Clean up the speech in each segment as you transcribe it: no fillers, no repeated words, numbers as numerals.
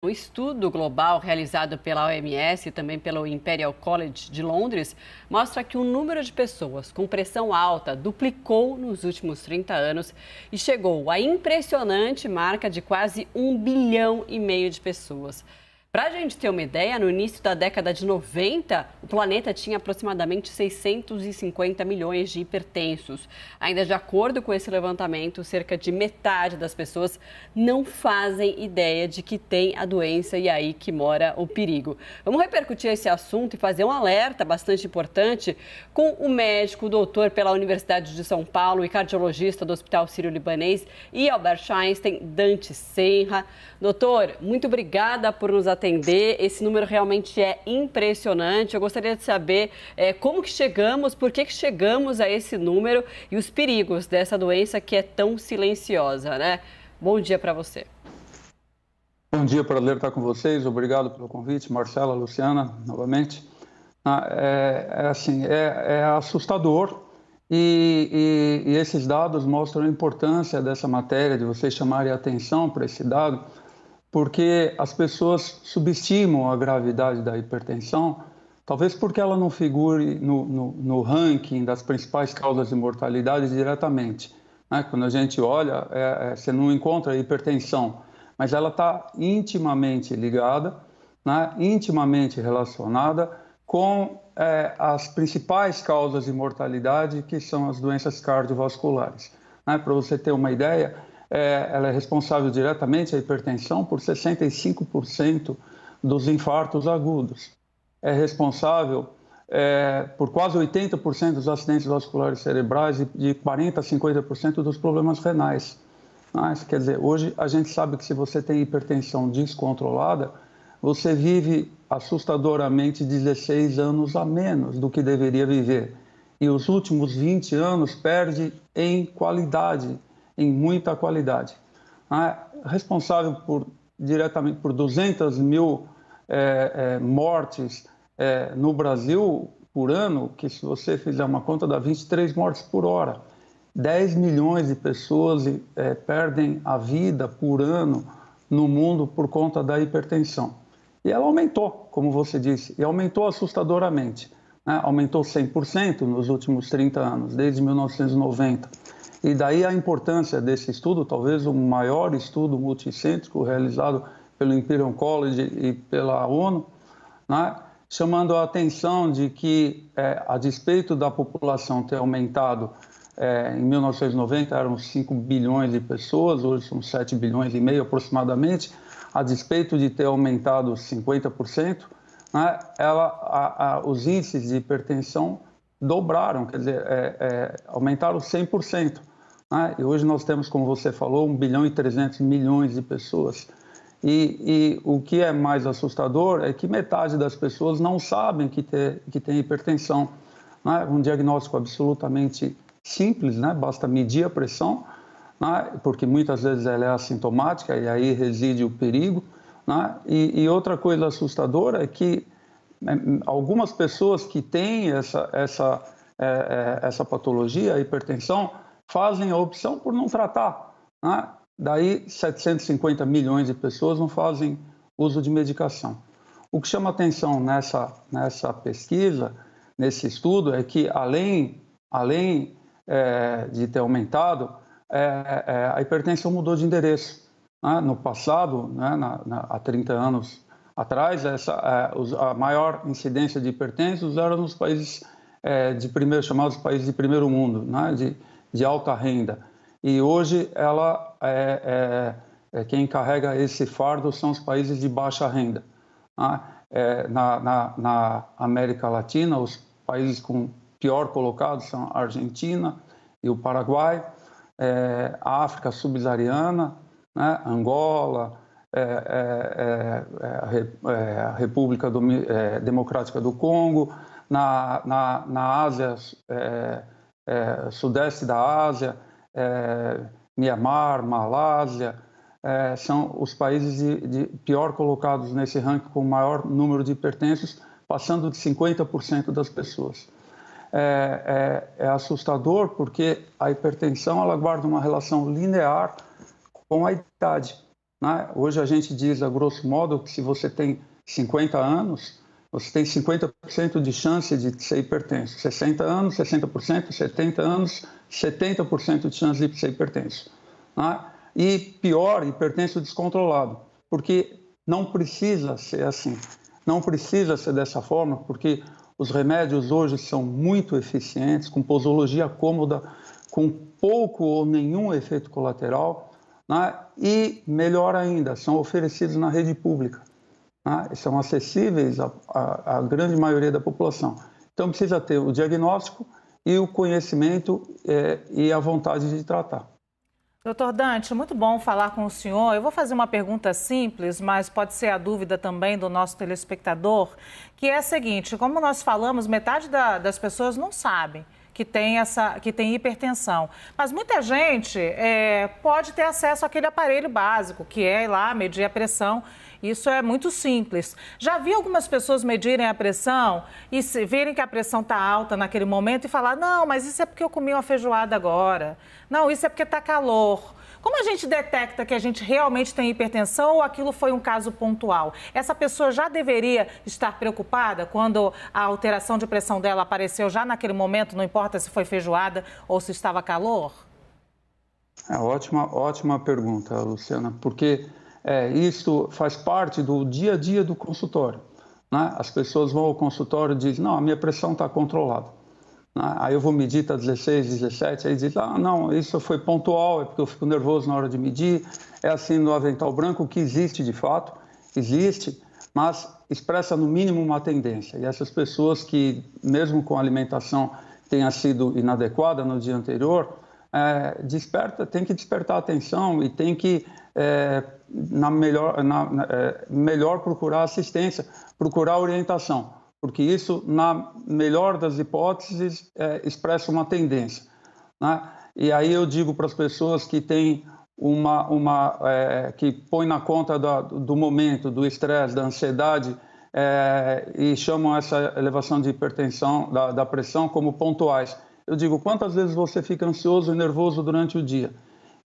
Um estudo global realizado pela OMS e também pelo Imperial College de Londres mostra que o número de pessoas com pressão alta duplicou nos últimos 30 anos e chegou à impressionante marca de quase 1,5 bilhão de pessoas. Para a gente ter uma ideia, no início da década de 90, o planeta tinha aproximadamente 650 milhões de hipertensos. Ainda de acordo com esse levantamento, cerca de metade das pessoas não fazem ideia de que tem a doença e aí que mora o perigo. Vamos repercutir esse assunto e fazer um alerta bastante importante com o médico, doutor pela Universidade de São Paulo e cardiologista do Hospital Sírio-Libanês e Albert Einstein, Dante Senra. Doutor, muito obrigada por nos atender. Esse número realmente é impressionante. Eu gostaria de saber como que chegamos, por que chegamos a esse número e os perigos dessa doença que é tão silenciosa, né? Bom dia para você. Bom dia, prazer estar com vocês. Obrigado pelo convite, Marcela, Luciana, novamente. É assustador e esses dados mostram a importância dessa matéria, de vocês chamarem a atenção para esse dado, porque as pessoas subestimam a gravidade da hipertensão, talvez porque ela não figure no ranking das principais causas de mortalidade diretamente, né? Quando a gente olha, você não encontra hipertensão, mas ela está intimamente ligada, né? Intimamente relacionada com as principais causas de mortalidade, que são as doenças cardiovasculares, né? Para você ter uma ideia, ela é responsável diretamente, a hipertensão, por 65% dos infartos agudos. É responsável por quase 80% dos acidentes vasculares cerebrais e de 40% a 50% dos problemas renais. Mas, quer dizer, hoje a gente sabe que se você tem hipertensão descontrolada, você vive assustadoramente 16 anos a menos do que deveria viver. E os últimos 20 anos perde em qualidade, em muita qualidade. Responsável diretamente por 200 mil mortes no Brasil por ano, que se você fizer uma conta dá 23 mortes por hora. 10 milhões de pessoas perdem a vida por ano no mundo por conta da hipertensão. E ela aumentou, como você disse, e aumentou assustadoramente, né? Aumentou 100% nos últimos 30 anos, desde 1990. E daí a importância desse estudo, talvez o maior estudo multicêntrico realizado pelo Imperial College e pela ONU, né? Chamando a atenção de que, a despeito da população ter aumentado, em 1990 eram 5 bilhões de pessoas, hoje são 7 bilhões e meio aproximadamente, a despeito de ter aumentado 50%, né? Os índices de hipertensão dobraram, quer dizer, aumentaram 100%. E hoje nós temos, como você falou, 1 bilhão e 300 milhões de pessoas. E o que é mais assustador é que metade das pessoas não sabem que tem hipertensão. Um diagnóstico absolutamente simples, né? Basta medir a pressão, porque muitas vezes ela é assintomática e aí reside o perigo. E outra coisa assustadora é que algumas pessoas que têm essa patologia, a hipertensão, fazem a opção por não tratar, né? Daí 750 milhões de pessoas não fazem uso de medicação. O que chama atenção nessa pesquisa, nesse estudo, é que além de ter aumentado, a hipertensão mudou de endereço. No passado, né, há 30 anos atrás, a maior incidência de hipertensos era nos países chamados países de primeiro mundo, né, de alta renda. E hoje quem carrega esse fardo são os países de baixa renda. Na América Latina, os países pior colocados são a Argentina e o Paraguai, a África subsaariana, né, Angola, a República Democrática do Congo, na Ásia, sudeste da Ásia, Mianmar, Malásia, são os países de pior colocados nesse ranking com maior número de hipertensos, passando de 50% das pessoas. É assustador porque a hipertensão ela guarda uma relação linear com a idade. né? Hoje a gente diz, a grosso modo, que se você tem 50 anos, você tem 50% de chance de ser hipertenso. 60 anos, 60%, 70 anos, 70% de chance de ser hipertenso, né? E pior, hipertenso descontrolado, porque não precisa ser assim, não precisa ser dessa forma, porque os remédios hoje são muito eficientes, com posologia cômoda, com pouco ou nenhum efeito colateral, né? E melhor ainda, são oferecidos na rede pública, né? São acessíveis à grande maioria da população. Então precisa ter o diagnóstico e o conhecimento e a vontade de tratar. Doutor Dante, muito bom falar com o senhor. Eu vou fazer uma pergunta simples, mas pode ser a dúvida também do nosso telespectador, que é a seguinte: como nós falamos, metade das pessoas não sabem que tem hipertensão. Mas muita gente pode ter acesso àquele aparelho básico, que é ir lá medir a pressão. Isso é muito simples. Já vi algumas pessoas medirem a pressão e verem que a pressão está alta naquele momento e falar: não, mas isso é porque eu comi uma feijoada agora. Não, isso é porque está calor. Como a gente detecta que a gente realmente tem hipertensão ou aquilo foi um caso pontual? Essa pessoa já deveria estar preocupada quando a alteração de pressão dela apareceu já naquele momento, não importa se foi feijoada ou se estava calor? Ótima pergunta, Luciana, porque isso faz parte do dia a dia do consultório, né? As pessoas vão ao consultório e dizem: não, a minha pressão está controlada. Aí eu vou medir, está 16, 17, aí diz: ah, não, isso foi pontual, é porque eu fico nervoso na hora de medir, é assim no avental branco, que existe de fato, existe, mas expressa no mínimo uma tendência. E essas pessoas que, mesmo com a alimentação tenha sido inadequada no dia anterior, tem que despertar atenção e tem que melhor procurar assistência, procurar orientação, porque isso, na melhor das hipóteses, expressa uma tendência, né? E aí eu digo para as pessoas que têm que põem na conta do momento, do estresse, da ansiedade, e chamam essa elevação de hipertensão, da pressão, como pontuais. Eu digo: quantas vezes você fica ansioso e nervoso durante o dia?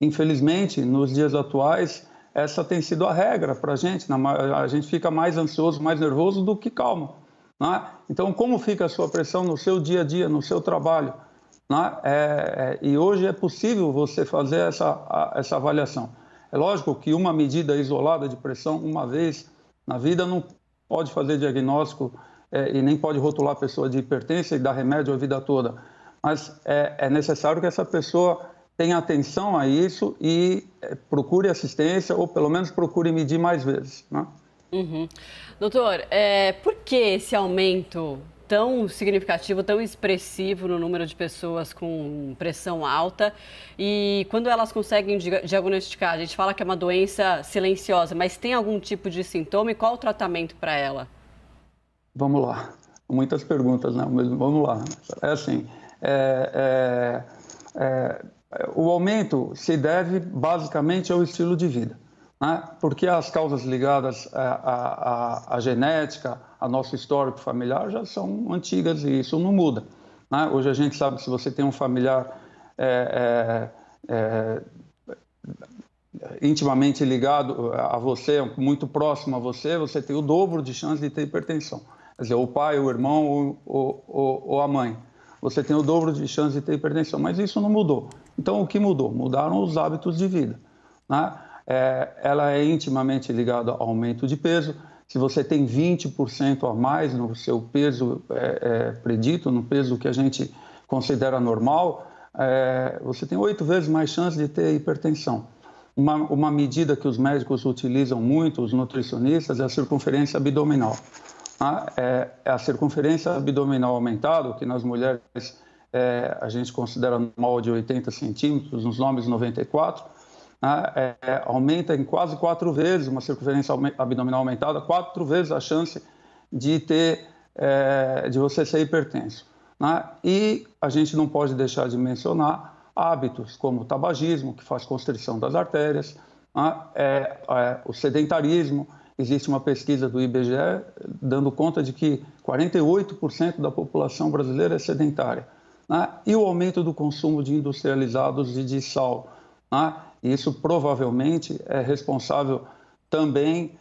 Infelizmente, nos dias atuais, essa tem sido a regra para a gente. A gente fica mais ansioso, mais nervoso do que calmo, né? Então, como fica a sua pressão no seu dia a dia, no seu trabalho, né? E hoje é possível você fazer essa avaliação. É lógico que uma medida isolada de pressão, uma vez na vida, não pode fazer diagnóstico e nem pode rotular a pessoa de hipertensão e dar remédio a vida toda. Mas é necessário que essa pessoa tenha atenção a isso e procure assistência, ou pelo menos procure medir mais vezes, né? Uhum. Doutor, por que esse aumento tão significativo, tão expressivo no número de pessoas com pressão alta? E quando elas conseguem diagnosticar, a gente fala que é uma doença silenciosa, mas tem algum tipo de sintoma e qual o tratamento para ela? Vamos lá. Muitas perguntas, né? Mas vamos lá. É assim, o aumento se deve basicamente ao estilo de vida, né? Porque as causas ligadas à genética, ao nosso histórico familiar, já são antigas e isso não muda, né? Hoje a gente sabe que se você tem um familiar intimamente ligado a você, muito próximo a você, você tem o dobro de chance de ter hipertensão. Quer dizer, o pai, o irmão ou a mãe. Você tem o dobro de chance de ter hipertensão, mas isso não mudou. Então, o que mudou? Mudaram os hábitos de vida, né? Ela é intimamente ligada ao aumento de peso. Se você tem 20% a mais no seu peso predito, no peso que a gente considera normal, você tem 8 vezes mais chance de ter hipertensão. Uma medida que os médicos utilizam muito, os nutricionistas, é a circunferência abdominal. A circunferência abdominal aumentada, que nas mulheres a gente considera normal de 80 centímetros, nos homens 94, aumenta em quase 4 vezes, uma circunferência abdominal aumentada, 4 vezes a chance de você ser hipertenso, né? E a gente não pode deixar de mencionar hábitos como o tabagismo, que faz constrição das artérias, né? O sedentarismo. Existe uma pesquisa do IBGE dando conta de que 48% da população brasileira é sedentária, né? E o aumento do consumo de industrializados e de sal, né? E isso provavelmente é responsável também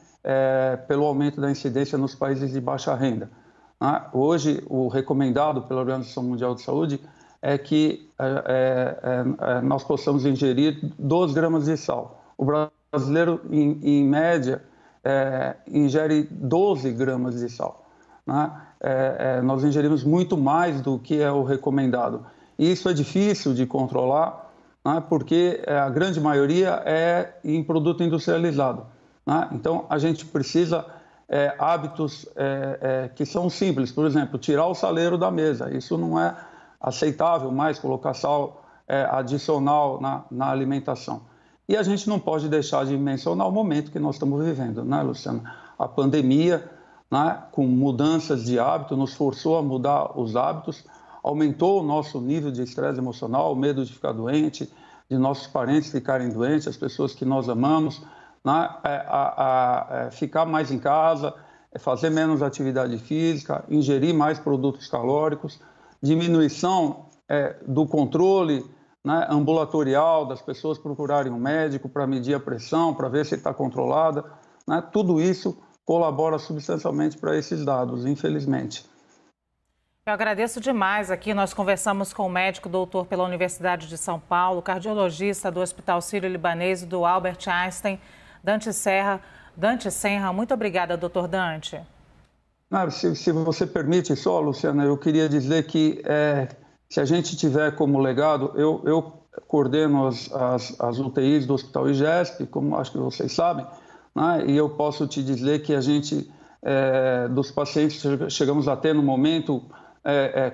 pelo aumento da incidência nos países de baixa renda. Hoje, o recomendado pela Organização Mundial de Saúde é que nós possamos ingerir 2 gramas de sal. O brasileiro, em média, ingere 12 gramas de sal. Nós ingerimos muito mais do que é o recomendado. E isso é difícil de controlar, porque a grande maioria é em produto industrializado. Então, a gente precisa hábitos que são simples. Por exemplo, tirar o saleiro da mesa. Isso não é aceitável mais, colocar sal adicional na alimentação. E a gente não pode deixar de mencionar o momento que nós estamos vivendo, né, Luciana? A pandemia, com mudanças de hábito, nos forçou a mudar os hábitos, aumentou o nosso nível de estresse emocional, o medo de ficar doente, de nossos parentes ficarem doentes, as pessoas que nós amamos, ficar mais em casa, fazer menos atividade física, ingerir mais produtos calóricos, diminuição do controle ambulatorial, das pessoas procurarem um médico para medir a pressão, para ver se está controlada. Tudo isso colabora substancialmente para esses dados, infelizmente. Eu agradeço demais aqui. Nós conversamos com o médico doutor pela Universidade de São Paulo, cardiologista do Hospital Sírio-Libanês e do Albert Einstein, Dante Senra. Muito obrigada, doutor Dante. Se você permite só, Luciana, eu queria dizer que se a gente tiver como legado, eu coordeno as UTIs do Hospital IGESP, como acho que vocês sabem, e eu posso te dizer que a gente, dos pacientes, chegamos a ter no momento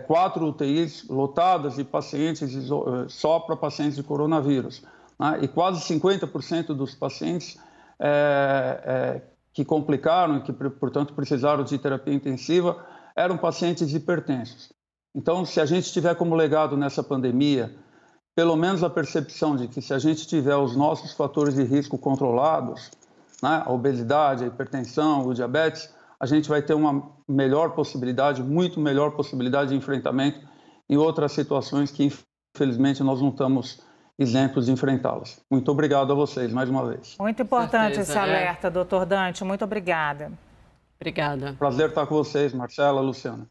4 UTIs lotadas de pacientes só para pacientes de coronavírus. E quase 50% dos pacientes que complicaram e que, portanto, precisaram de terapia intensiva eram pacientes hipertensos. Então, se a gente tiver como legado nessa pandemia, pelo menos a percepção de que se a gente tiver os nossos fatores de risco controlados, a obesidade, a hipertensão, o diabetes, a gente vai ter uma melhor possibilidade, muito melhor possibilidade de enfrentamento em outras situações que, infelizmente, nós não estamos isentos de enfrentá-las. Muito obrigado a vocês, mais uma vez. Muito importante esse alerta, doutor Dante. Muito obrigada. Obrigada. Prazer estar com vocês, Marcela, Luciana.